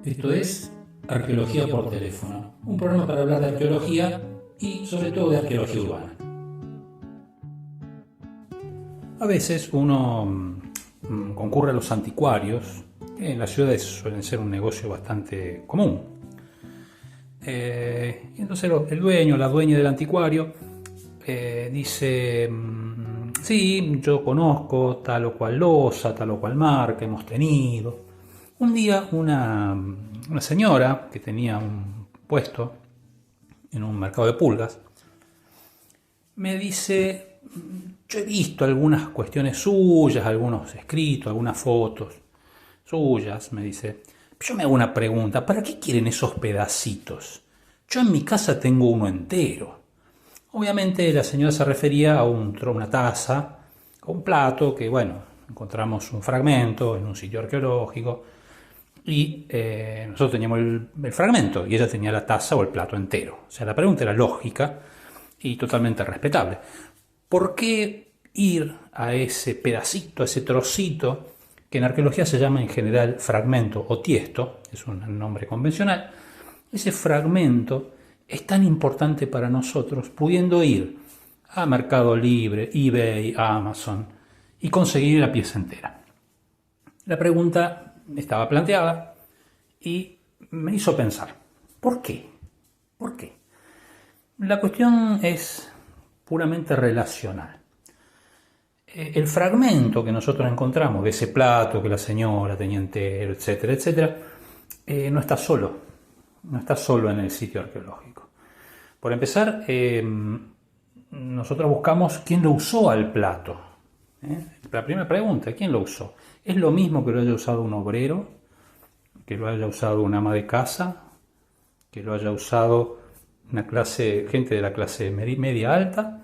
Esto es Arqueología por teléfono, un programa para hablar de arqueología y sobre todo de arqueología urbana. A veces uno concurre a los anticuarios, que en las ciudades suelen ser un negocio bastante común. Y entonces el dueño, la dueña del anticuario dice: sí, yo conozco tal o cual losa, tal o cual marca, hemos tenido. Un día una señora que tenía un puesto en un mercado de pulgas me dice: yo he visto algunas cuestiones suyas, algunos escritos, algunas fotos suyas, me dice. Yo me hago una pregunta: ¿para qué quieren esos pedacitos? Yo en mi casa tengo uno entero. Obviamente la señora se refería a una taza, a un plato que, bueno, encontramos un fragmento en un sitio arqueológico y nosotros teníamos el fragmento y ella tenía la taza o el plato entero. O sea, la pregunta era lógica y totalmente respetable. ¿Por qué ir a ese pedacito, a ese trocito, que en arqueología se llama en general fragmento o tiesto, es un nombre convencional? Ese fragmento es tan importante para nosotros, pudiendo ir a Mercado Libre, eBay, a Amazon y conseguir la pieza entera. La pregunta estaba planteada y me hizo pensar: ¿por qué? ¿Por qué? La cuestión es puramente relacional. El fragmento que nosotros encontramos de ese plato que la señora tenía entero, etcétera, etcétera, no está solo en el sitio arqueológico. Por empezar, nosotros buscamos quién lo usó al plato. La primera pregunta: ¿quién lo usó? ¿Es lo mismo que lo haya usado un obrero, que lo haya usado un ama de casa, que lo haya usado gente de la clase media alta?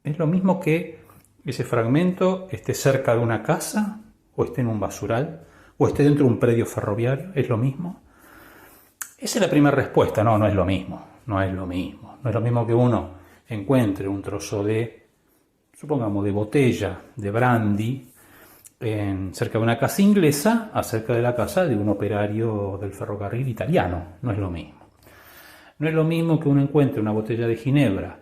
¿Es lo mismo que ese fragmento esté cerca de una casa, o esté en un basural, o esté dentro de un predio ferroviario? ¿Es lo mismo? Esa es la primera respuesta. No es lo mismo. No es lo mismo. No es lo mismo que uno encuentre un trozo supongamos, de botella de brandy cerca de una casa inglesa, acerca de la casa de un operario del ferrocarril italiano. No es lo mismo. No es lo mismo que uno encuentre una botella de ginebra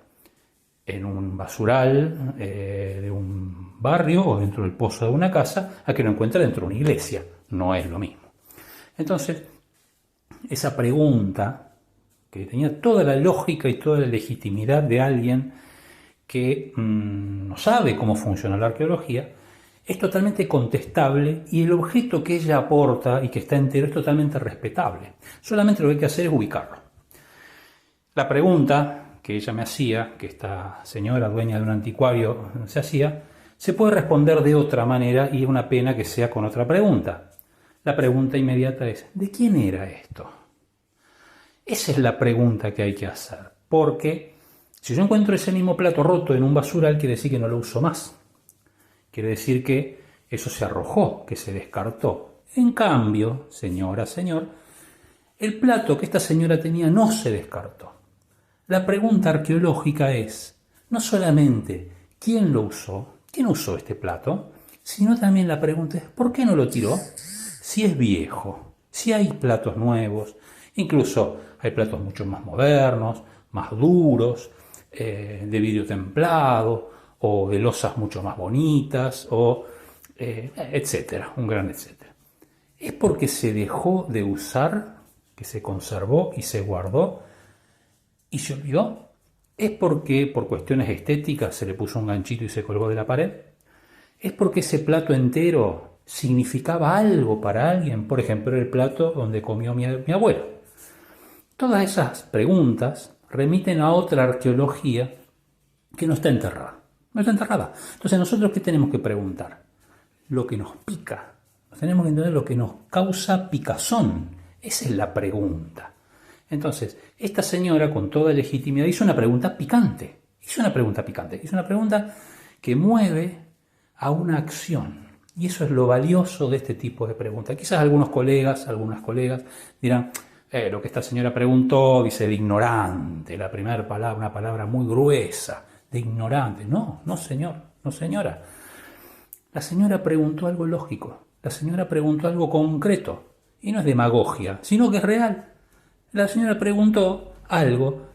en un basural de un barrio o dentro del pozo de una casa, a que lo encuentre dentro de una iglesia. No es lo mismo. Entonces, esa pregunta, que tenía toda la lógica y toda la legitimidad de alguien que no sabe cómo funciona la arqueología, es totalmente contestable, y el objeto que ella aporta y que está entero es totalmente respetable. Solamente lo que hay que hacer es ubicarlo. La pregunta que ella me hacía, que esta señora dueña de un anticuario se hacía, se puede responder de otra manera, y es una pena que sea con otra pregunta. La pregunta inmediata es: ¿de quién era esto? Esa es la pregunta que hay que hacer, porque si yo encuentro ese mismo plato roto en un basural, quiere decir que no lo uso más. Quiere decir que eso se arrojó, que se descartó. En cambio, señora, señor, el plato que esta señora tenía no se descartó. La pregunta arqueológica es no solamente quién lo usó, quién usó este plato, sino también la pregunta es ¿por qué no lo tiró? Si es viejo, si hay platos nuevos, incluso hay platos mucho más modernos, más duros, de vidrio templado, o de losas mucho más bonitas, o etcétera, un gran etcétera. ¿Es porque se dejó de usar, que se conservó y se guardó y se olvidó? ¿Es porque por cuestiones estéticas se le puso un ganchito y se colgó de la pared? ¿Es porque ese plato entero significaba algo para alguien? Por ejemplo, el plato donde comió mi abuelo. Todas esas preguntas remiten a otra arqueología que no está enterrada. No está enterrada. Entonces, ¿nosotros qué tenemos que preguntar? Lo que nos pica. Tenemos que entender lo que nos causa picazón. Esa es la pregunta. Entonces, esta señora, con toda legitimidad, hizo una pregunta picante. Hizo una pregunta que mueve a una acción. Y eso es lo valioso de este tipo de preguntas. Quizás algunas colegas dirán: lo que esta señora preguntó, dice, de ignorante. La primera palabra, una palabra muy gruesa, de ignorante. No, señor, no, señora. La señora preguntó algo lógico. La señora preguntó algo concreto. Y no es demagogia, sino que es real. La señora preguntó algo.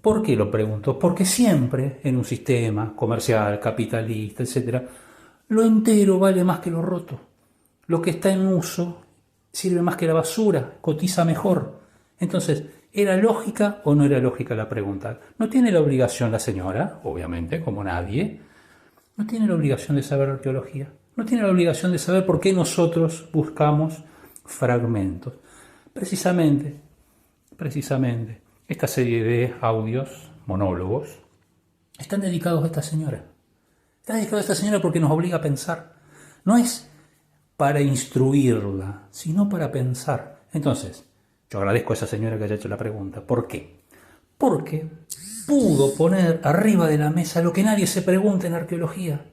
¿Por qué lo preguntó? Porque siempre en un sistema comercial, capitalista, etc., lo entero vale más que lo roto. Lo que está en uso sirve más que la basura, cotiza mejor. Entonces, ¿era lógica o no era lógica la pregunta? No tiene la obligación la señora, obviamente, como nadie, no tiene la obligación de saber arqueología. No tiene la obligación de saber por qué nosotros buscamos fragmentos. Precisamente, esta serie de audios, monólogos, están dedicados a esta señora. Están dedicados a esta señora porque nos obliga a pensar. No es para instruirla, sino para pensar. Entonces, yo agradezco a esa señora que haya hecho la pregunta. ¿Por qué? Porque pudo poner arriba de la mesa lo que nadie se pregunta en arqueología.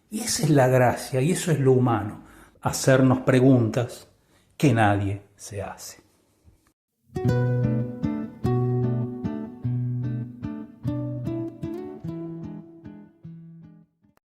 Y esa es la gracia, y eso es lo humano. Hacernos preguntas que nadie se hace.